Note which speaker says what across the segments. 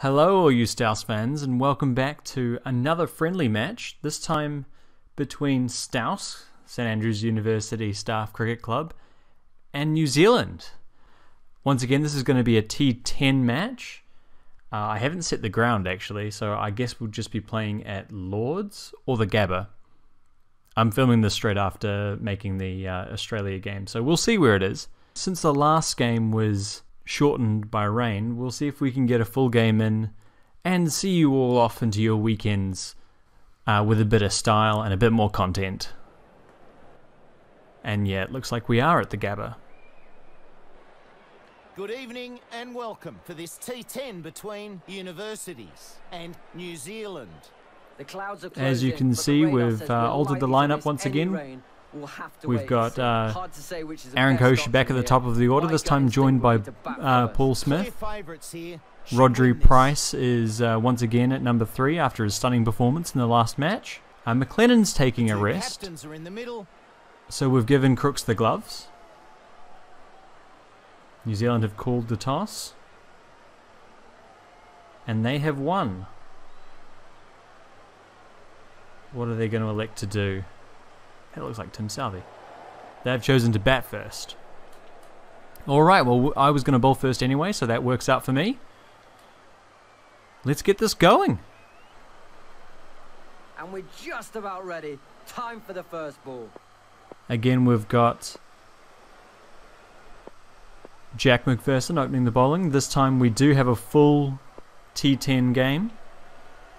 Speaker 1: Hello all you StAUSCC fans, and welcome back to another friendly match, this time between StAUSCC, St Andrews University Staff Cricket Club, and New Zealand. Once again, this is going to be a T10 match. I haven't set the ground actually, so I guess we'll just be playing at Lords or the GABBA. I'm filming this straight after making the Australia game, so we'll see where it is. Since the last game was shortened by rain, we'll see if we can get a full game in and see you all off into your weekends with a bit of style and a bit more content. And yeah, it looks like we are at the GABBA.
Speaker 2: Good evening and welcome for this T10 between universities and New Zealand.
Speaker 3: The clouds are
Speaker 1: As you can see, we've altered the lineup once again. We've got Aaron Koch back at the top of the order, this time joined by Paul Smith. Rodri Price is once again at number 3 after his stunning performance in the last match. McLennan's taking a rest, so we've given Crooks the gloves. New Zealand have called the toss, and they have won. What are they going to elect to do? That looks like Tim Southey. They've chosen to bat first. Alright, well, I was going to bowl first anyway, so that works out for me. Let's get this going.
Speaker 3: And we're just about ready. Time for the first ball.
Speaker 1: Again, we've got Jack McPherson opening the bowling. This time we do have a full T10 game.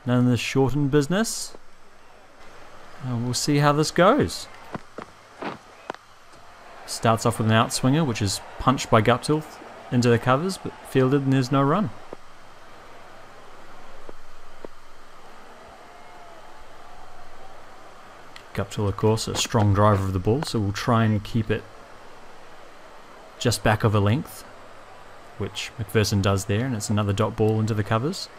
Speaker 1: None of this shortened business. We'll see how this goes. Starts off with an outswinger, which is punched by Guptill into the covers, but fielded and there's no run. Guptill, of course, a strong driver of the ball, so we'll try and keep it just back of a length, which McPherson does there, and it's another dot ball into the covers.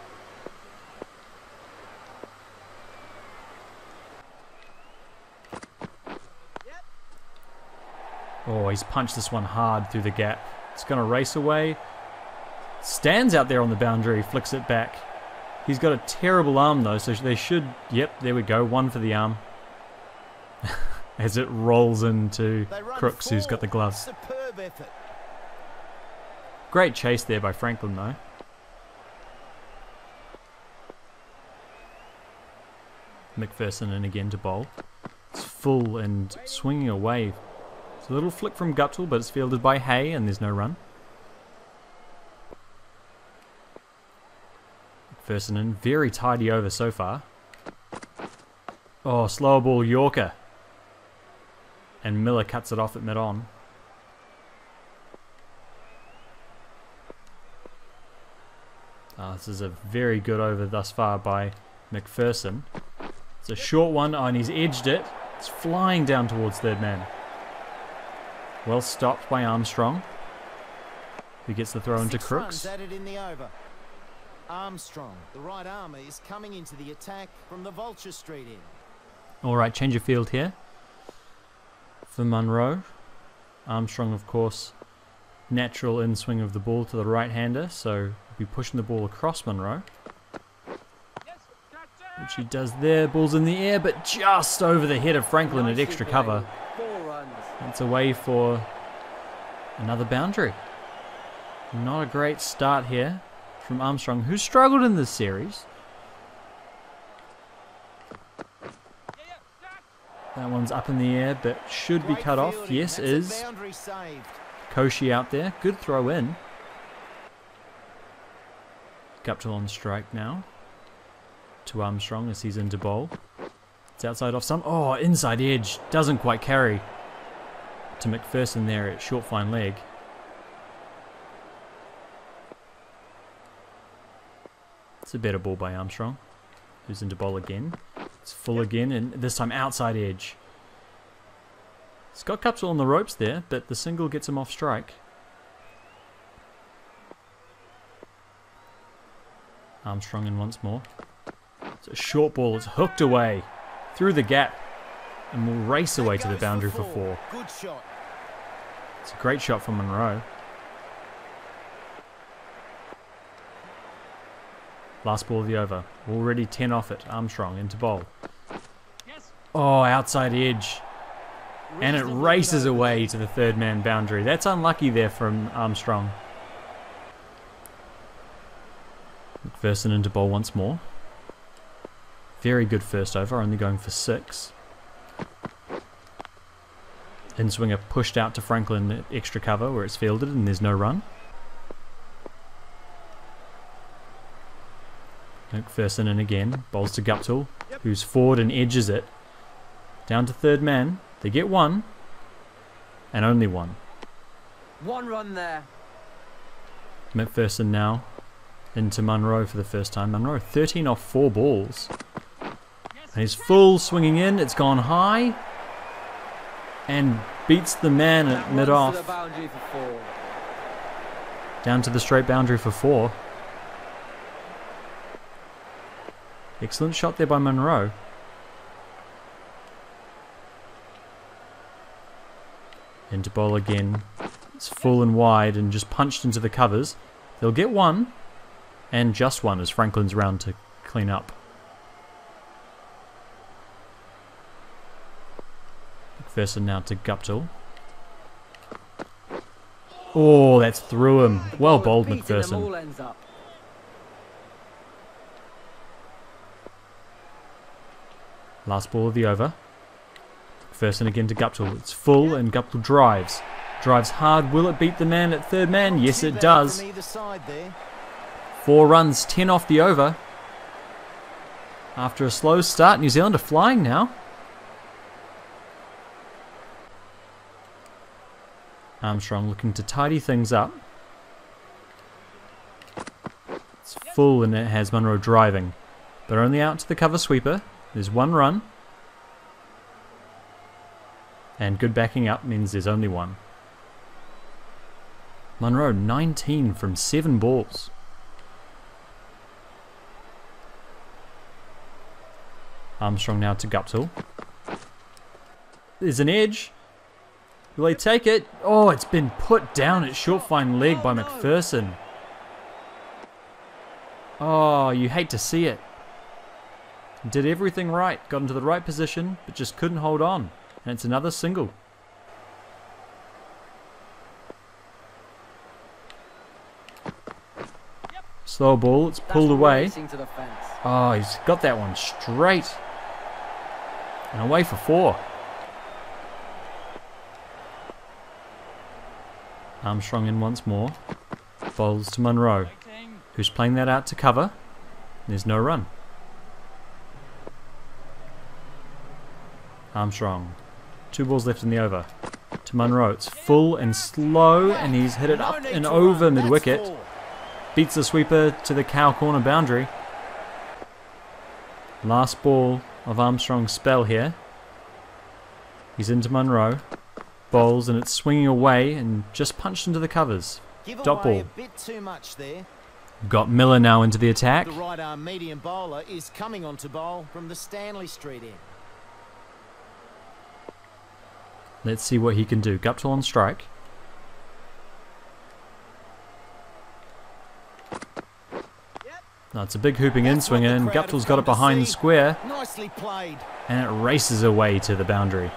Speaker 1: Oh, he's punched this one hard through the gap. It's going to race away. Stands out there on the boundary, flicks it back. He's got a terrible arm though, so they should... Yep, there we go, one for the arm. As it rolls into Crooks, who's got the gloves. Great chase there by Franklin though. McPherson in again to bowl. It's full and swinging away. It's a little flick from Guptill, but it's fielded by Hay, and there's no run. McPherson in, very tidy over so far. Oh, slower ball Yorker. And Miller cuts it off at mid-on. This is a very good over thus far by McPherson. It's a short one, and he's edged it. It's flying down towards third man. Well stopped by Armstrong, who gets the throw into Crooks.
Speaker 2: Armstrong, the right armour, is coming into the attack from the Vulture Street end.
Speaker 1: Alright, change of field here for Munro. Armstrong, of course, natural in swing of the ball to the right-hander, so we'll be pushing the ball across Munro. Which he does there, ball's in the air, but just over the head of Franklin at extra cover. It's away for another boundary. Not a great start here from Armstrong, who struggled in this series. That one's up in the air, but should be cut off. Yes, is. Koch out there. Good throw in. Guptill on strike now. To Armstrong as he's into bowl. It's outside off some. Oh, inside edge. Doesn't quite carry. To McPherson there at short fine leg. It's a better ball by Armstrong, who's into bowl again. It's full again, and this time outside edge. He's got Guptill on the ropes there, but the single gets him off strike. Armstrong in once more. It's a short ball, it's hooked away through the gap. And will race away to the boundary for 4.
Speaker 2: Good shot.
Speaker 1: It's a great shot from Monroe. Last ball of the over. Already 10 off it. Armstrong into bowl. Oh, outside edge. And it races away to the third man boundary. That's unlucky there from Armstrong. McPherson into bowl once more. Very good first over, only going for 6. In-swinger pushed out to Franklin at extra cover where it's fielded and there's no run. McPherson in again, bowls to Guptill, who's forward and edges it. Down to third man. They get 1. And only 1.
Speaker 3: 1 run there.
Speaker 1: McPherson now into Munro for the first time. Munro 13 off 4 balls. And he's full swinging in. It's gone high. And beats the man at mid-off. Down to the straight boundary for 4. Excellent shot there by Munro. Into bowl again. It's full and wide and just punched into the covers. They'll get 1. And just 1 as Franklin's round to clean up. McPherson now to Guptill. Oh, that's through him. Well bowled, McPherson. Last ball of the over. McPherson again to Guptill. It's full and Guptill drives. Drives hard. Will it beat the man at third man? Yes, it does. 4 runs, 10 off the over. After a slow start, New Zealand are flying now. Armstrong looking to tidy things up. It's full and it has Munro driving. But only out to the cover sweeper. There's 1 run. And good backing up means there's only 1. Munro 19 from 7 balls. Armstrong now to Guptill. There's an edge. Will he take it? Oh, it's been put down at short fine leg by McPherson. Oh, you hate to see it. Did everything right, got into the right position, but just couldn't hold on. And it's another single. Slow ball, it's pulled away. Oh, he's got that one straight. And away for 4. Armstrong in once more. Bowls to Munro, who's playing that out to cover. There's no run. Armstrong. 2 balls left in the over. To Munro. It's full and slow, and he's hit it up and over mid-wicket. Beats the sweeper to the cow corner boundary. Last ball of Armstrong's spell here. He's into Munro. Bowls, and it's swinging away and just punched into the covers. Dot ball.
Speaker 2: A bit too much there.
Speaker 1: Got Miller now into the attack.
Speaker 2: The right arm medium bowler is coming on to bowl from the Stanley Street end.
Speaker 1: Let's see what he can do. Guptill on strike. No, it's a big hooping in swinger, and Guptill's got it behind square.
Speaker 2: Nicely played.
Speaker 1: And it races away to the boundary.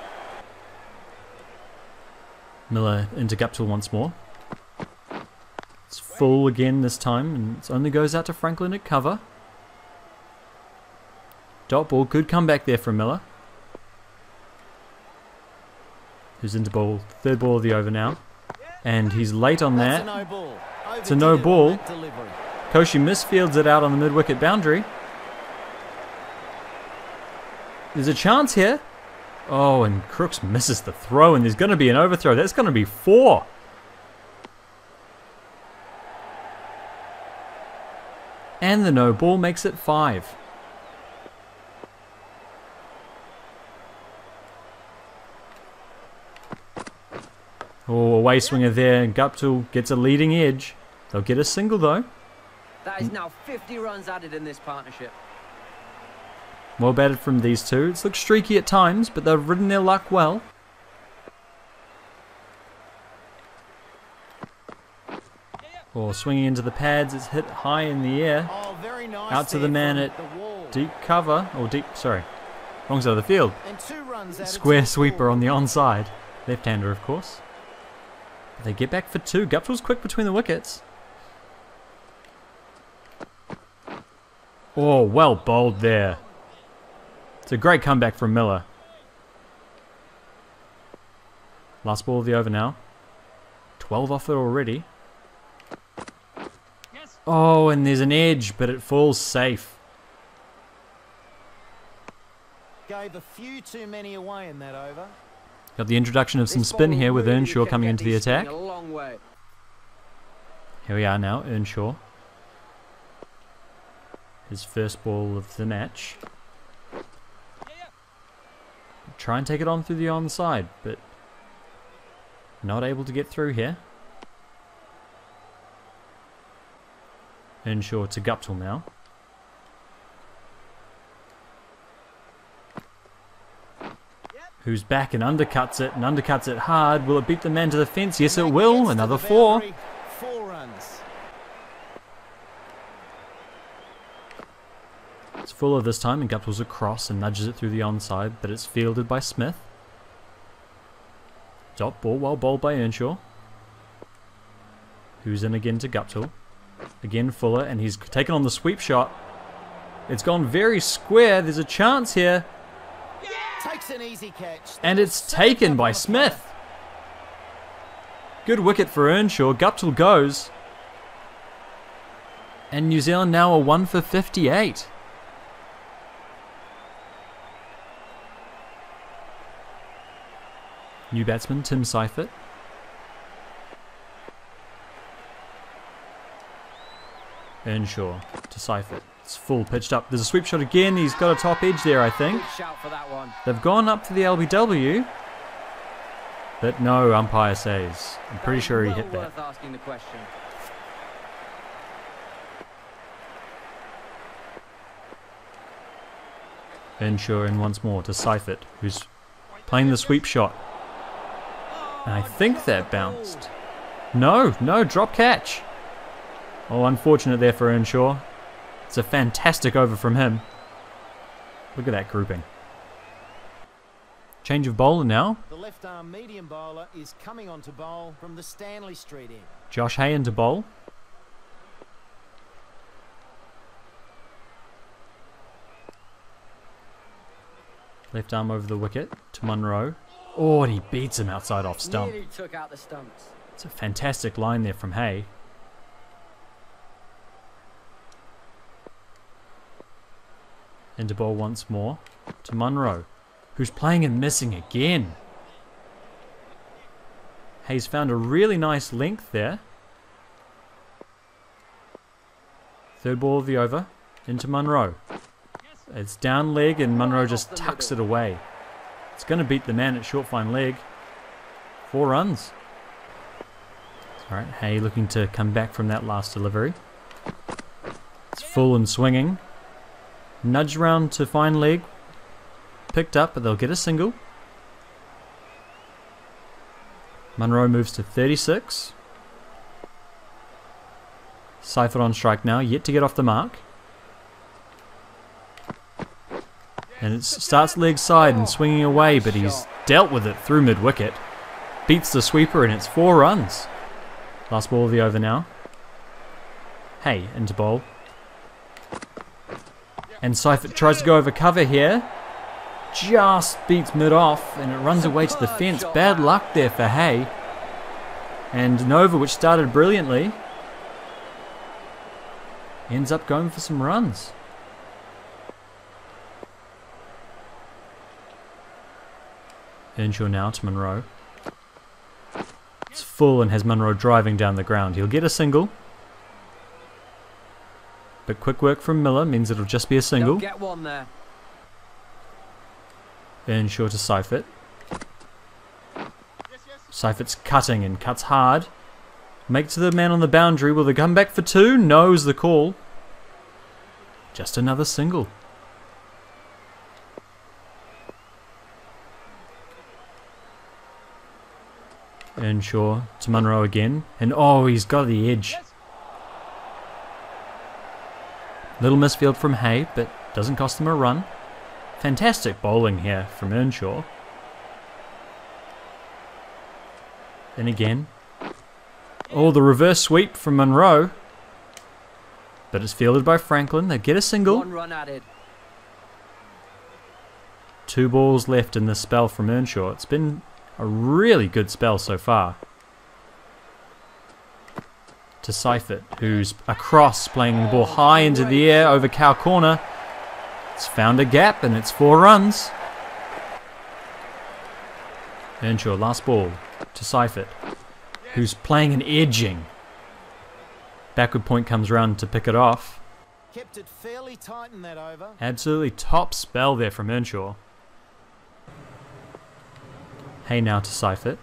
Speaker 1: Miller into Guptill once more. It's full again this time, and it only goes out to Franklin at cover. Dot ball, good comeback there from Miller. Who's into ball, 3rd ball of the over now. And he's late on that. It's a no ball. Koshi misfields it out on the mid-wicket boundary. There's a chance here. Oh, and Crooks misses the throw, and there's going to be an overthrow. That's going to be 4. And the no ball makes it 5. Oh, away swinger there, and Guptill gets a leading edge. They'll get a single though.
Speaker 3: That is now 50 runs added in this partnership.
Speaker 1: Well batted from these two. It's looked streaky at times, but they've ridden their luck well. Or swinging into the pads, it's hit high in the air.
Speaker 2: Oh, very nice.
Speaker 1: Out to the man at deep cover, or deep, sorry, wrong side of the field.
Speaker 2: And 2 runs out
Speaker 1: Square
Speaker 2: of
Speaker 1: sweeper on the onside. Left-hander, of course. They get back for 2. Guptill's quick between the wickets. Oh, well bowled there. It's a great comeback from Miller. Last ball of the over now. 12 off it already. Oh, and there's an edge, but it falls safe.
Speaker 2: Gave a few too many away in that over.
Speaker 1: Got the introduction of some spin here with Earnshaw coming into the attack. Here we are now, Earnshaw. His first ball of the match. Try and take it on through the onside, but not able to get through here. Earnshaw to Guptill now. Who's back and undercuts it hard. Will it beat the man to the fence? Yes, it will. Another 4.
Speaker 2: 4 runs.
Speaker 1: It's Fuller this time, and Guptill's across and nudges it through the onside, but it's fielded by Smith. Dot ball, well bowled by Earnshaw. Who's in again to Guptill. Again Fuller, and he's taken on the sweep shot. It's gone very square. There's a chance here.
Speaker 2: Takes an easy catch.
Speaker 1: And it's taken by Smith. Good wicket for Earnshaw. Guptill goes. And New Zealand now are 1 for 58. New batsman Tim Seifert. Earnshaw to Seifert. It's full pitched up. There's a sweep shot again. He's got a top edge there, I think.
Speaker 3: Good shout for that one.
Speaker 1: They've gone up to the LBW. But no, umpire says. I'm pretty sure he hit that.
Speaker 3: Worth asking the question.
Speaker 1: Earnshaw in once more to Seifert, who's playing the sweep shot. And I think that bounced. No, drop catch. Oh, unfortunate there for Earnshaw. It's a fantastic over from him. Look at that grouping. Change of bowler now.
Speaker 2: The left arm medium bowler is coming on to bowl from the Stanley Street end.
Speaker 1: Josh Hay to bowl. Left arm over the wicket to Munro. Oh, and he beats him outside off stump.
Speaker 3: Nearly took out the stumps.
Speaker 1: It's a fantastic line there from Hay. Into ball once more to Munro, who's playing and missing again. Hayes found a really nice length there. Third ball of the over, into Munro. It's down leg and Munro just tucks it away. It's going to beat the man at short fine leg. 4 runs. Alright, Hay looking to come back from that last delivery. It's full and swinging. Nudge round to fine leg. Picked up, but they'll get a single. Munro moves to 36. Seifert on strike now, yet to get off the mark. And it starts leg side and swinging away, but he's dealt with it through mid-wicket. Beats the sweeper and it's 4 runs. Last ball of the over now. Hay into bowl. And Seifert tries to go over cover here. Just beats mid off and it runs away to the fence. Bad luck there for Hay. And Nova, which started brilliantly, ends up going for some runs. Earnshaw now to Munro. It's full and has Munro driving down the ground. He'll get a single. But quick work from Miller means it'll just be a single.
Speaker 3: Don't get one there.
Speaker 1: Earnshaw to Seifert. Seifert's cutting and cuts hard. Make to the man on the boundary. Will they come back for 2? No is the call. Just another single. Earnshaw to Munro again. And oh, he's got the edge. Little misfield from Hay, but doesn't cost them a run. Fantastic bowling here from Earnshaw. Then again. Oh, the reverse sweep from Munro. But it's fielded by Franklin. They get a single.
Speaker 3: 1 run added.
Speaker 1: 2 balls left in this spell from Earnshaw. It's been a really good spell so far. To Seifert, who's across, playing the ball high into the air over cow corner. It's found a gap and it's 4 runs. Earnshaw, last ball to Seifert, who's playing an edging. Backward point comes round to pick it off.
Speaker 2: Kept it fairly tight in that over.
Speaker 1: Absolutely top spell there from Earnshaw. Hay now to Seifert.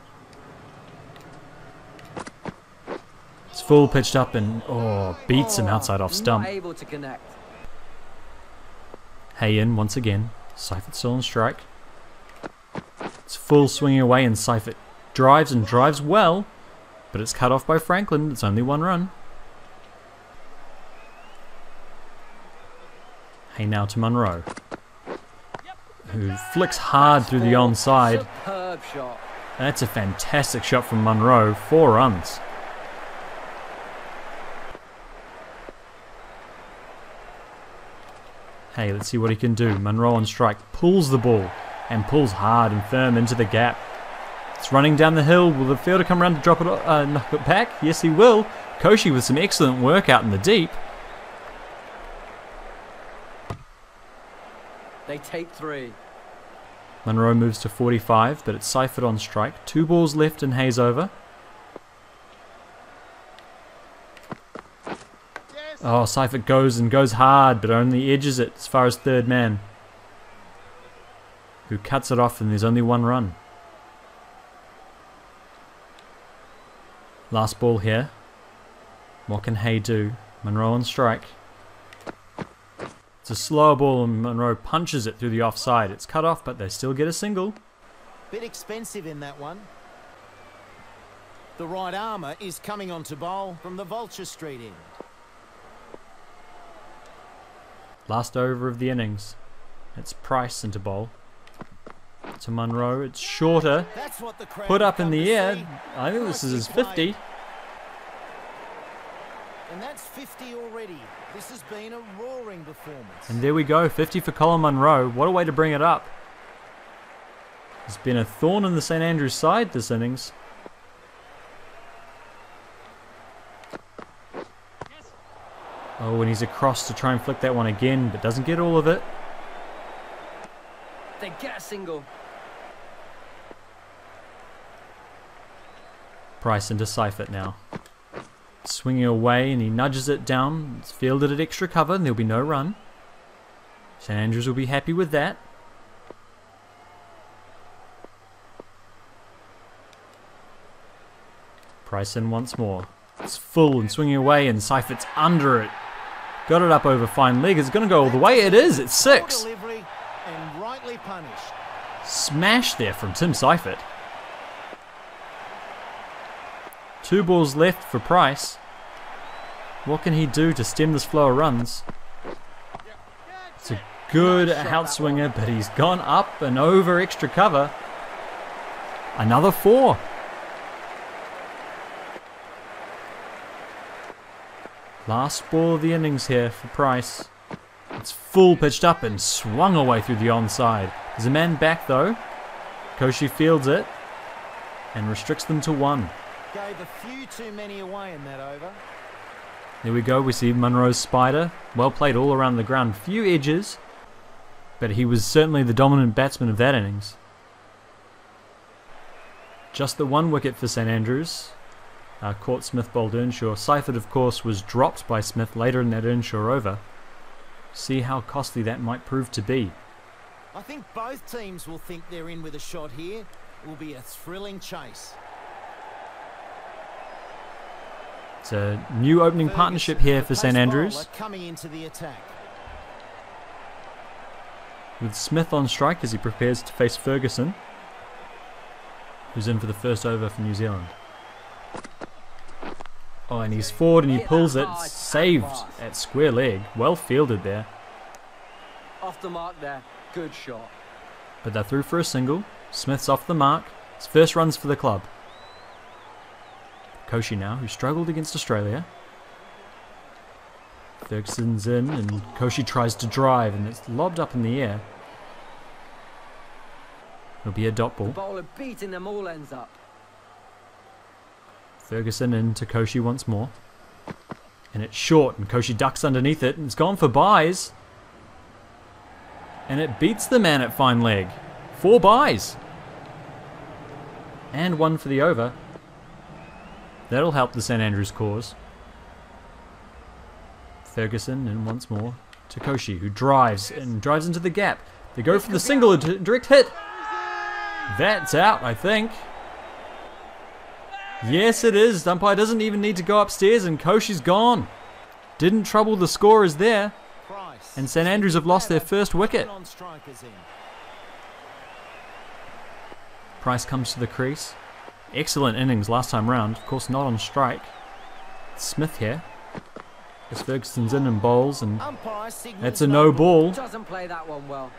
Speaker 1: It's full pitched up and beats him outside off stump.
Speaker 3: Not able to connect.
Speaker 1: Hay in once again. Seifert still on strike. It's full swinging away and Seifert drives and drives well, but it's cut off by Franklin. It's only 1 run. Hay now to Munro, who flicks hard through the onside.
Speaker 3: Superb shot.
Speaker 1: That's a fantastic shot from Munro. 4 runs. Hey, let's see what he can do. Munro on strike, pulls the ball and pulls hard and firm into the gap. It's running down the hill. Will the fielder come around to drop it, knock it back? Yes, he will. Koshi with some excellent work out in the deep.
Speaker 3: They take 3.
Speaker 1: Munro moves to 45, but it's Seifert on strike. 2 balls left and Hayes over. Oh, Seifert goes and goes hard, but only edges it as far as third man, who cuts it off, and there's only 1 run. Last ball here. What can Hay do? Munro on strike. It's a slower ball and Munro punches it through the offside. It's cut off, but they still get a single.
Speaker 2: Bit expensive in that one. The right armour is coming on to bowl from the Vulture Street end.
Speaker 1: Last over of the innings. It's Price into bowl. To Munro. It's shorter.
Speaker 2: That's what the crowd
Speaker 1: Put up in
Speaker 2: come
Speaker 1: the
Speaker 2: to
Speaker 1: air.
Speaker 2: see.
Speaker 1: I think this is his 50.
Speaker 2: And that's 50 already. This has been a roaring performance.
Speaker 1: And there we go. 50 for Colin Munro. What a way to bring it up. It's been a thorn in the St Andrews side this innings. Oh, and he's across to try and flick that one again, but doesn't get all of it.
Speaker 3: They get a single.
Speaker 1: Price into Seifert now. Swinging away, and he nudges it down. It's fielded at extra cover, and there'll be no run. St Andrews will be happy with that. Price in once more. It's full and swinging away, and Seifert's under it. Got it up over fine leg. It's going to go all the way. It is. It's 6.
Speaker 2: Delivery and rightly punished.
Speaker 1: Smash there from Tim Seifert. 2 balls left for Price. What can he do to stem this flow of runs? It's a good outswinger, but he's gone up and over extra cover. Another 4. Last ball of the innings here for Price. It's full pitched up and swung away through the onside. There's a man back though. Koshi fields it and restricts them to 1.
Speaker 2: Gave a few too many away in that over.
Speaker 1: There we go. We see Munro's spider. Well played all around the ground. Few edges, but he was certainly the dominant batsman of that innings. Just the 1 wicket for St Andrews. Caught Smith bowled Earnshaw. Seifert, of course, was dropped by Smith later in that Earnshaw over. See how costly that might prove to be.
Speaker 2: I think both teams will think they're in with a shot here. It will be a thrilling chase.
Speaker 1: It's a new opening partnership here for St Andrews,
Speaker 2: coming into the attack.
Speaker 1: with Smith on strike as he prepares to face Ferguson, who's in for the first over for New Zealand. Oh, and he's forward and he pulls it. Saved at square leg. Well fielded there.
Speaker 3: Off the mark there. Good shot.
Speaker 1: But they're through for a single. Smith's off the mark. His first runs for the club. Koshi now, who struggled against Australia. Ferguson's in and Koshi tries to drive and it's lobbed up in the air. It'll be a dot ball.
Speaker 3: The bowler beating them all ends up.
Speaker 1: Ferguson into Koshi once more. And it's short and Koshi ducks underneath it and it's gone for byes. And it beats the man at fine leg. 4 byes. And 1 for the over. That'll help the St Andrews cause. Ferguson in once more to Koshi, who drives into the gap. They go for the single, a direct hit. That's out, I think. Yes, it is. The umpire doesn't even need to go upstairs and Koshi's gone. Didn't trouble the scorers there. And St Andrews have lost their first wicket. Price comes to the crease. Excellent innings last time round. Of course, not on strike. Smith here. As Ferguson's in and bowls, and that's a no ball.
Speaker 3: Doesn't play that one well.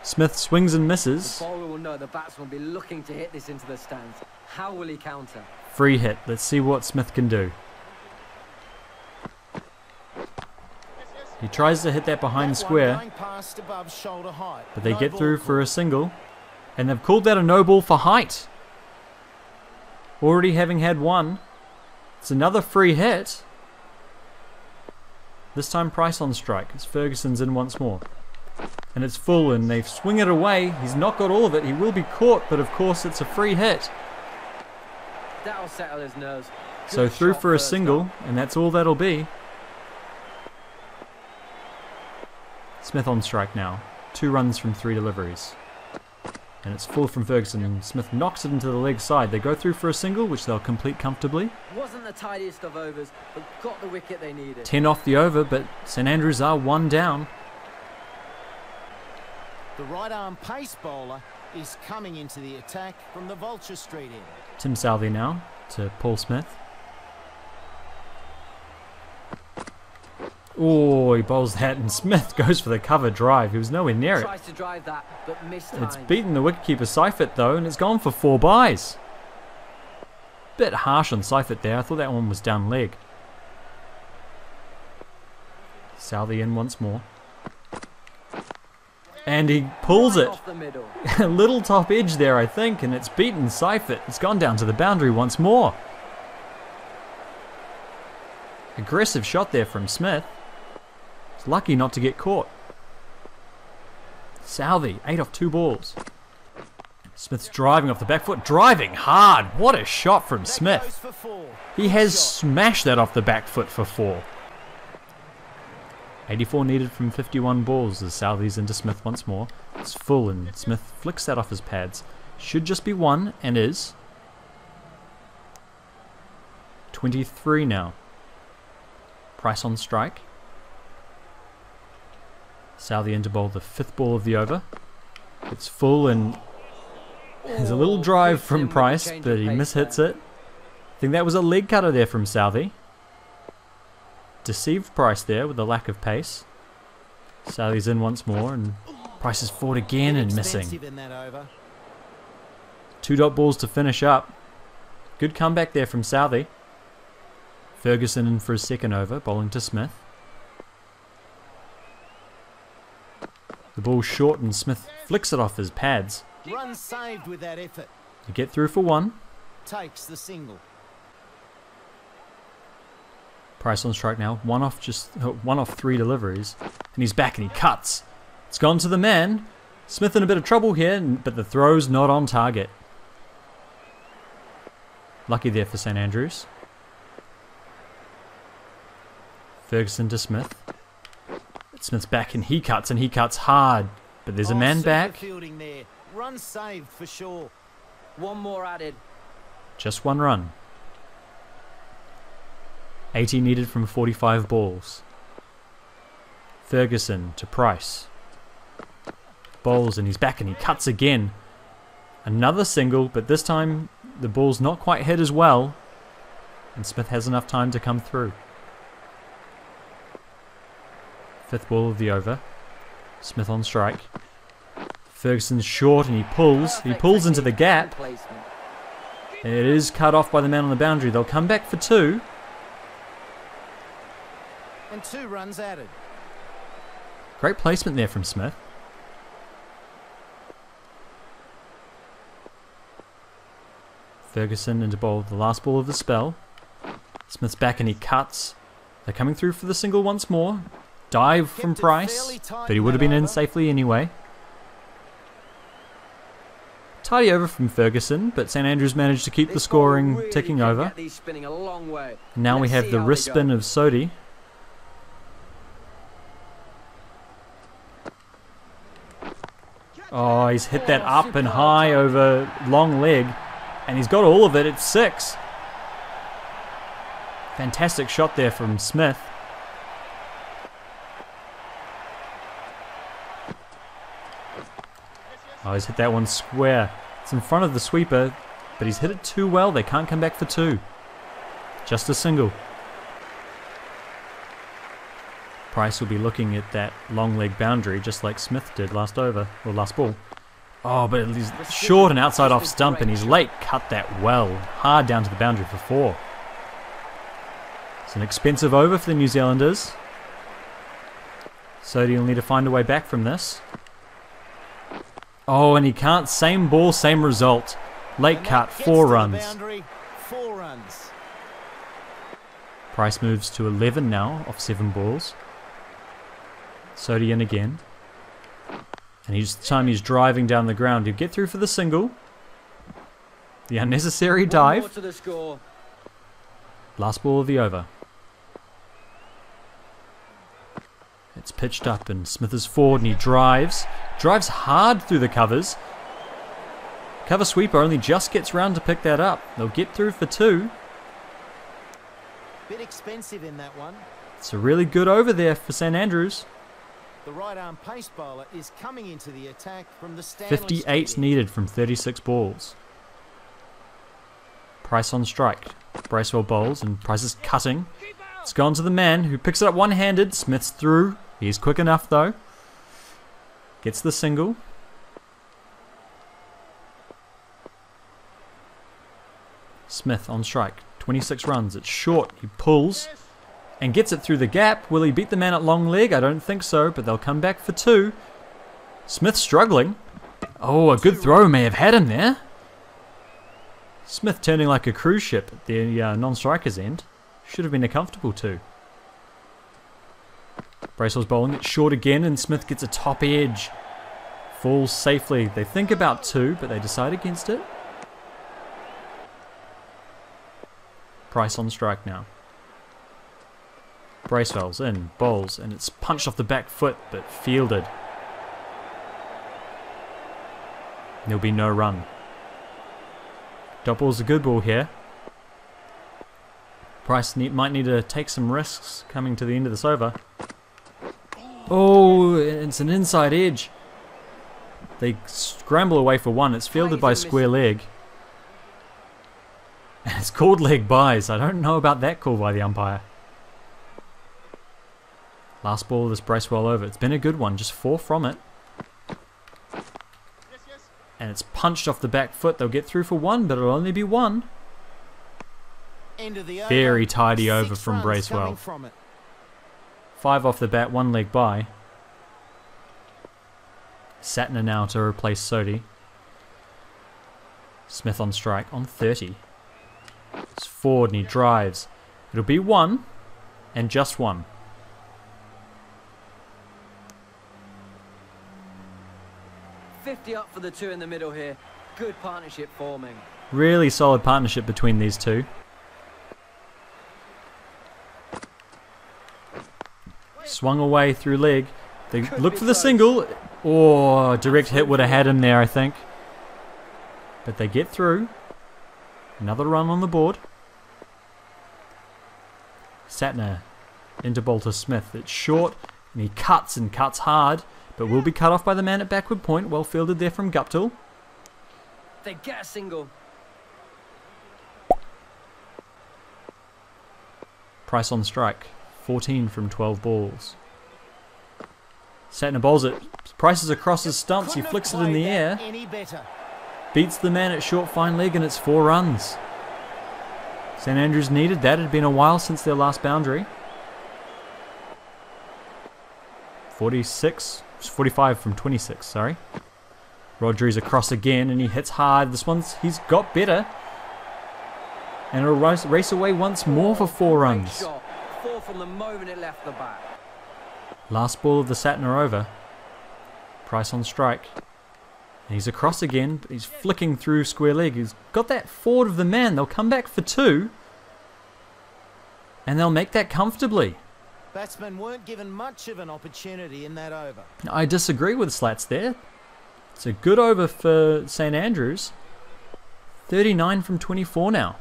Speaker 1: Smith swings and misses.
Speaker 3: The bowler will know the batsman will be looking to hit this into the stands. How will he counter?
Speaker 1: Free hit. Let's see what Smith can do. He tries to hit that behind square, but they get through for a single, and they've called that a no ball for height. Already having had 1. It's another free hit. This time Price on strike. It's Ferguson's in once more. And it's full and they swing it away. He's not got all of it. He will be caught, but of course it's a free hit.
Speaker 3: That'll settle his nerves.
Speaker 1: So through for a single, and that's all that'll be. Smith on strike now. 2 runs from 3 deliveries. And it's full from Ferguson, and Smith knocks it into the leg side. They go through for a single, which they'll complete comfortably.
Speaker 3: Wasn't the tidiest of overs, but got the wicket they needed.
Speaker 1: 10 off the over, but St Andrews are 1 down.
Speaker 2: The right arm pace bowler is coming into the attack from the Vulture Street end.
Speaker 1: Tim Southey now to Paul Smith. Oh, he bowls that and Smith goes for the cover drive. He was nowhere near it.
Speaker 3: Tries to drive that, but missed time.
Speaker 1: It's beaten the wicketkeeper Seifert though, and it's gone for 4 byes. Bit harsh on Seifert there. I thought that one was down leg. Southey in once more. And he pulls it.
Speaker 3: Off the middle.
Speaker 1: A little top edge there, I think, and it's beaten Seifert. It's gone down to the boundary once more. Aggressive shot there from Smith. He's lucky not to get caught. Southey, 8 off 2 balls. Smith's driving off the back foot. Driving hard. What a shot from Smith. He has smashed that off the back foot for 4. 84 needed from 51 balls as Southey's into Smith once more. It's full and Smith flicks that off his pads. Should just be 1 and is. 23 now. Price on strike. Southey in to bowl the 5th ball of the over. It's full and there's a little drive from Price, but he mishits it. I think that was a leg cutter there from Southey. Deceived Price there with the lack of pace. Southey's in once more and Price is forward again and missing. 2 dot balls to finish up. Good comeback there from Southey. Ferguson in for his 2nd over, bowling to Smith. The ball's short and Smith flicks it off his pads.
Speaker 2: Run saved with that effort.
Speaker 1: To get through for 1.
Speaker 2: Takes the single.
Speaker 1: Price on strike now. 1 off 3 deliveries. And he's back and he cuts. It's gone to the man. Smith in a bit of trouble here, but the throw's not on target. Lucky there for St Andrews. Ferguson to Smith. Smith's back and he cuts hard. But there's a man back.
Speaker 2: Fielding there. Run saved for sure.
Speaker 3: 1 more added.
Speaker 1: Just 1 run. 80 needed from 45 balls. Ferguson to Price. Bowls and he's back and he cuts again. Another single, but this time the ball's not quite hit as well. And Smith has enough time to come through. 5th ball of the over. Smith on strike. Ferguson's short and he pulls. He pulls into the gap. It is cut off by the man on the boundary. They'll come back for 2.
Speaker 2: And 2 runs added.
Speaker 1: Great placement there from Smith. Ferguson into bowl, the last ball of the spell. Smith's back and he cuts. They're coming through for the single once more. Dive from Price, but he would have been in safely anyway. Tidy over from Ferguson, but St Andrews managed to keep the scoring ticking over. And now we have the wrist spin of Sodi. Oh, he's hit that up and high over long leg, and he's got all of it. It's 6. Fantastic shot there from Smith. Oh, he's hit that one square. It's in front of the sweeper, but he's hit it too well. They can't come back for 2. Just a single. Price will be looking at that long leg boundary just like Smith did last over, or last ball. Oh, but he's short and outside off stump, and he's late cut that well. Hard down to the boundary for 4. It's an expensive over for the New Zealanders. Sodi will need to find a way back from this. Oh, and he can't. Same ball, same result. Late cut, 4 runs.
Speaker 2: 4 runs.
Speaker 1: Price moves to 11 now, off 7 balls. Sodi in again. And each time he's driving down the ground, he'll get through for the single. The unnecessary dive. Last ball of the over. It's pitched up and Smith is forward and he drives. Drives hard through the covers. Cover sweeper only just gets round to pick that up. They'll get through for 2.
Speaker 2: Bit expensive in that one.
Speaker 1: It's a really good over there for St Andrews.
Speaker 2: The right arm pace bowler is coming into the attack from the stand.
Speaker 1: 58 needed from 36 balls. Price on strike. Bracewell bowls and Price is cutting. It's gone to the man who picks it up one-handed. Smith's through. He's quick enough though. Gets the single. Smith on strike. 26 runs. It's short. He pulls and gets it through the gap. Will he beat the man at long leg? I don't think so, but they'll come back for 2. Smith struggling. Oh, a good throw may have had him there. Smith turning like a cruise ship at the non-striker's end. Should have been a comfortable 2. Bracewell's bowling it short again and Smith gets a top edge. Falls safely. They think about 2, but they decide against it. Price on strike now. Bracewell's in, bowls, and it's punched off the back foot, but fielded. There'll be no run. Dot ball's a good ball here. Price might need to take some risks coming to the end of this over. Oh, it's an inside edge. They scramble away for 1. It's fielded by square leg. And it's called leg byes. I don't know about that call by the umpire. Last ball of this Bracewell over. It's been a good one. Just 4 from it. And it's punched off the back foot. They'll get through for 1, but it'll only be 1. Very tidy over from Bracewell. 5 off the bat, 1 leg by. Satner now to replace Sodi. Smith on strike on 30. It's forward and he drives. It'll be 1 and just 1.
Speaker 3: $50 up for the 2 in the middle here. Good partnership forming.
Speaker 1: Really solid partnership between these 2. Swung away through leg. They look for the single. Oh, direct hit would have had him there, I think. But they get through. Another run on the board. Satner into Bolter Smith. It's short and he cuts and cuts hard, but will be cut off by the man at backward point. Well fielded there from Guptill.
Speaker 3: They get a single.
Speaker 1: Price on strike. 14 from 12 balls. Satner bowls it. Price is across his stumps. He flicks it in the air. Beats the man at short fine leg and it's 4 runs. St Andrews needed that. It had been a while since their last boundary. 45 from 26, sorry. Rodriguez across again and he hits hard. This one's, he's got better. And it'll race away once more for 4 runs.
Speaker 3: 4 from the moment it left the bat.
Speaker 1: Last ball of the Satner over. Price on strike. And he's across again, but he's flicking through square leg. He's got that forward of the man. They'll come back for 2. And they'll make that comfortably.
Speaker 2: Batsmen weren't given much of an opportunity in that over.
Speaker 1: I disagree with Slats there. It's a good over for St Andrews. 39 from 24 now.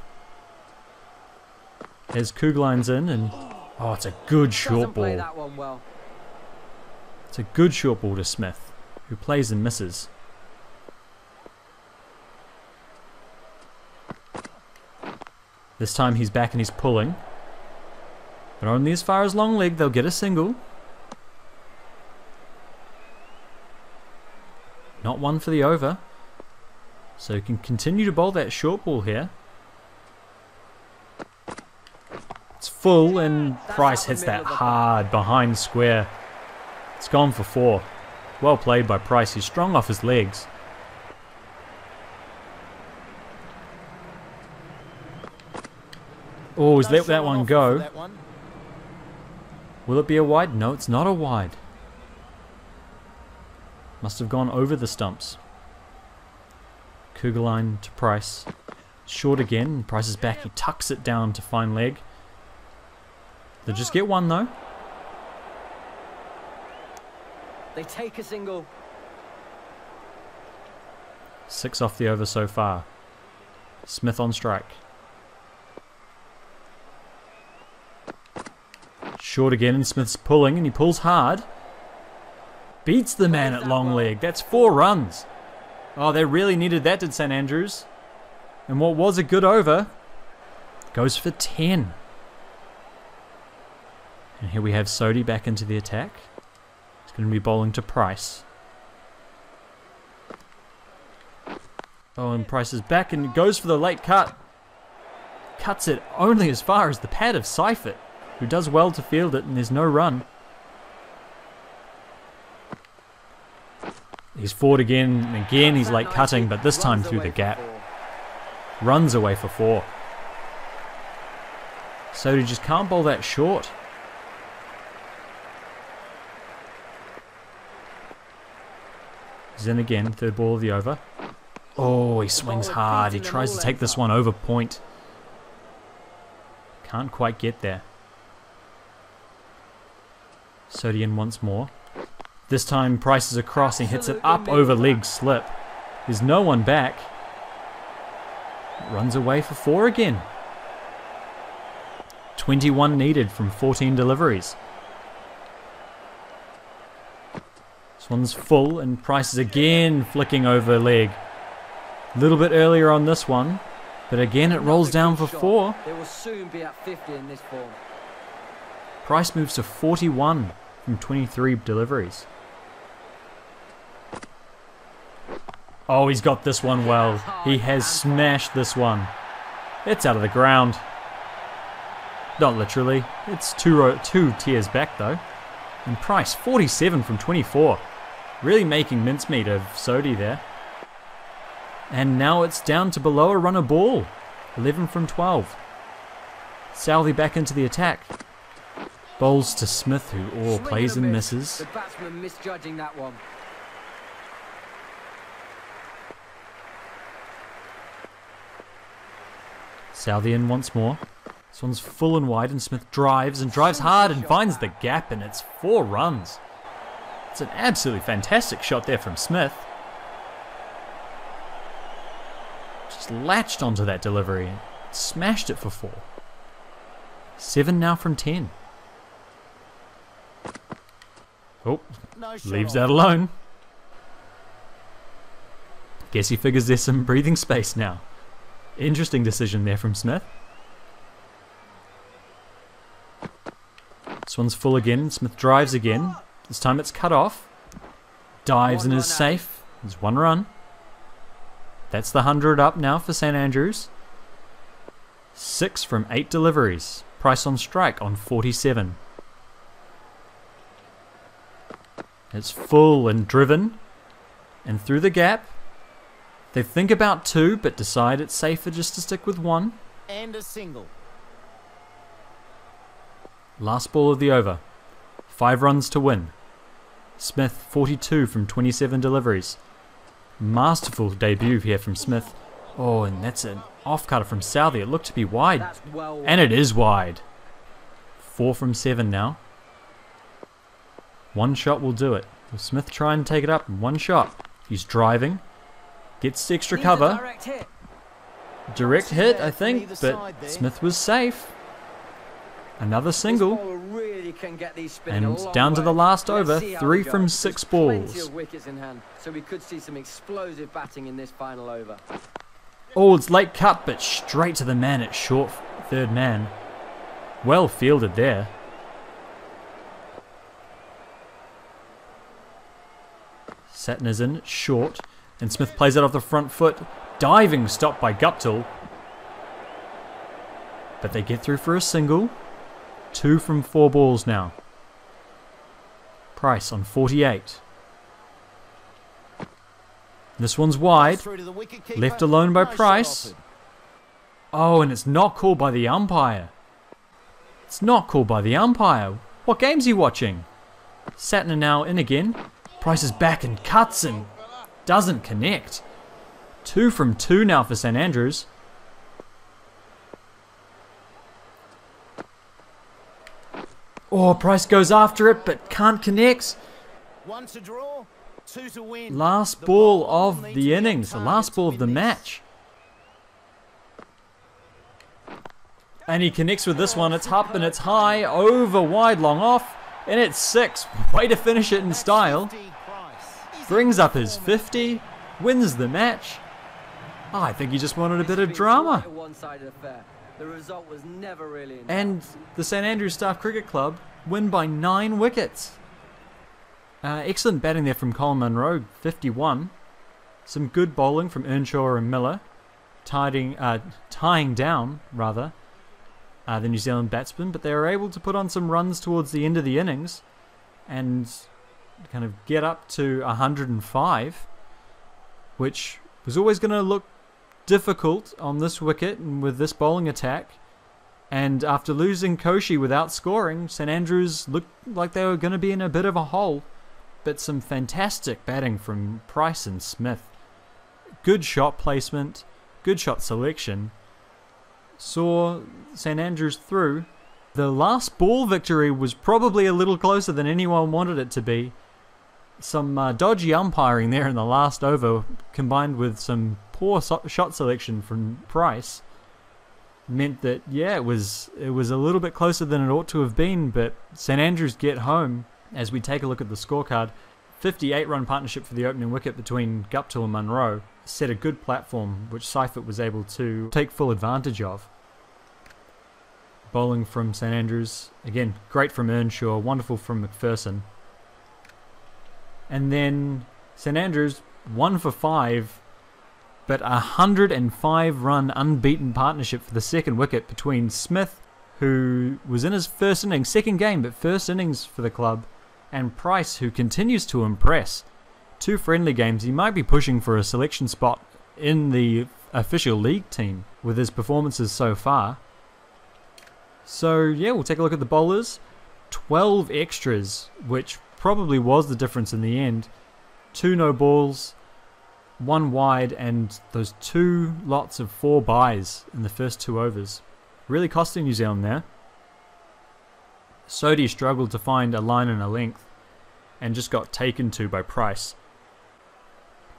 Speaker 1: As Kugelein's in and... Oh, it's a good short ball.
Speaker 3: Play that one well.
Speaker 1: It's a good short ball to Smith, who plays and misses. This time he's back and he's pulling. But only as far as long leg, they'll get a single. Not one for the over. So he can continue to bowl that short ball here. It's full and Price hits that hard behind square. It's gone for 4. Well played by Price. He's strong off his legs. Oh, he's let that one go. Will it be a wide? No, it's not a wide. Must have gone over the stumps. Kugelein to Price. Short again. Price is back. He tucks it down to fine leg. They'll just get one though.
Speaker 3: They take a single.
Speaker 1: 6 off the over so far. Smith on strike. Short again and Smith's pulling and he pulls hard. Beats the man at long leg. That's 4 runs. Oh, they really needed that, did St Andrews. And what was a good over goes for 10. And here we have Sodhi back into the attack. He's going to be bowling to Price. Oh, and Price is back and goes for the late cut. Cuts it only as far as the pad of Seifert, who does well to field it, and there's no run. He's forward again, and again he's late cutting, but this time through the gap. Runs away for 4. Sodhi just can't bowl that short. He's in again, 3rd ball of the over. Oh, he swings hard. He tries to take this one over point. Can't quite get there. Sodhi in once more. This time Price is across and he hits it up over leg slip. There's no one back. Runs away for 4 again. 21 needed from 14 deliveries. This one's full and Price is again flicking over leg. A little bit earlier on this one, but again it rolls down for 4.
Speaker 3: They will soon be at 50 in this form.
Speaker 1: Price moves to 41 from 23 deliveries. Oh, he's got this one well. He has smashed this one. It's out of the ground. Not literally. It's two tiers back though. And Price, 47 from 24. Really making mincemeat of Sodhi there. And now it's down to below a run a ball. 11 from 12. Southey back into the attack. Bowls to Smith, who plays and misses.
Speaker 3: The batsman misjudging that one.
Speaker 1: Southey in once more. This one's full and wide and Smith drives hard and finds the gap and it's 4 runs. It's an absolutely fantastic shot there from Smith. Just latched onto that delivery and smashed it for 4. 7 now from 10. Oh, leaves that alone. Guess he figures there's some breathing space now. Interesting decision there from Smith. This one's full again. Smith drives again. This time it's cut off. Dives and is safe. There's one run. That's the 100 up now for St Andrews. 6 from 8 deliveries. Price on strike on 47. It's full and driven. And through the gap. They think about 2, but decide it's safer just to stick with 1.
Speaker 2: And a single.
Speaker 1: Last ball of the over. 5 runs to win. Smith 42 from 27 deliveries. Masterful debut here from Smith. Oh, and that's an off-cutter from Southey. It looked to be wide. And it is wide. 4 from 7 now. One shot will do it. Will Smith try and take it up in one shot? He's driving. Gets extra cover. Direct hit, I think, but Smith was safe. Another single. And down to the last over, 3 from 6 balls.
Speaker 3: So we could see some explosive batting in this final over.
Speaker 1: Oh, it's late cut, but straight to the man at short, third man. Well fielded there. Satner's in, short, and Smith plays it off the front foot. Diving stop by Guptill. But they get through for a single. 2 from 4 balls now. Price on 48. This one's wide. Left alone by Price. Oh, and it's not called by the umpire. It's not called by the umpire. What game's he watching? Satner now in again. Price is back and cuts and doesn't connect. 2 from 2 now for St Andrews. Oh, Price goes after it but can't connect.
Speaker 2: 1 to draw, 2 to win.
Speaker 1: Last ball of the innings, the last ball of the match. And he connects with this one. It's up and it's high, over wide, long off, and it's 6. Way to finish it in style. Brings up his 50, wins the match. Oh, I think he just wanted a bit of drama. And the St Andrews Staff Cricket Club win by 9 wickets. Excellent batting there from Colin Munro, 51. Some good bowling from Earnshaw and Miller, tying down rather the New Zealand batsmen, but they were able to put on some runs towards the end of the innings and kind of get up to 105, which was always going to look difficult on this wicket and with this bowling attack. And after losing Koshi without scoring, St Andrews looked like they were going to be in a bit of a hole. But some fantastic batting from Price and Smith. Good shot placement, good shot selection. Saw St Andrews through. The last ball victory was probably a little closer than anyone wanted it to be. Some dodgy umpiring there in the last over, combined with some poor shot selection from Price, meant that, yeah, it was a little bit closer than it ought to have been, but St Andrews get home. As we take a look at the scorecard, 58-run partnership for the opening wicket between Guptill and Munro set a good platform which Seifert was able to take full advantage of. Bowling from St Andrews, again, great from Earnshaw, wonderful from McPherson. And then St Andrews 1 for 5, but a 105-run unbeaten partnership for the second wicket between Smith, who was in his first innings, second game, but first innings for the club, and Price, who continues to impress. 2 friendly games, he might be pushing for a selection spot in the official league team with his performances so far. So yeah, we'll take a look at the bowlers. 12 extras, which probably was the difference in the end. 2 no balls, 1 wide, and those 2 lots of 4 byes in the first 2 overs. Really costing New Zealand there. Sodhi struggled to find a line and a length and just got taken to by Price.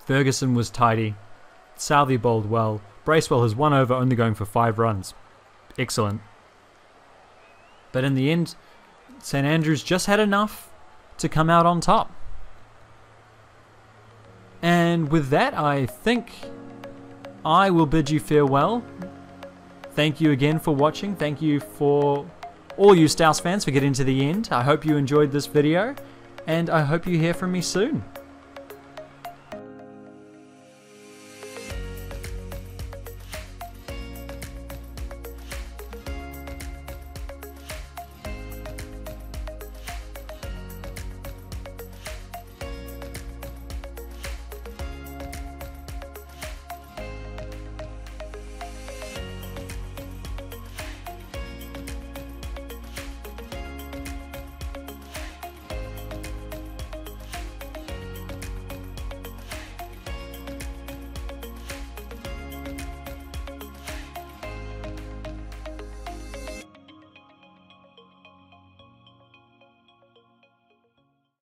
Speaker 1: Ferguson was tidy. Southey bowled well. Bracewell has 1 over, only going for 5 runs. Excellent. But in the end, St Andrews just had enough to come out on top. And with that, I think I will bid you farewell. Thank you again for watching. Thank you for all you StAUSC fans for getting to the end. I hope you enjoyed this video, and I hope you hear from me soon.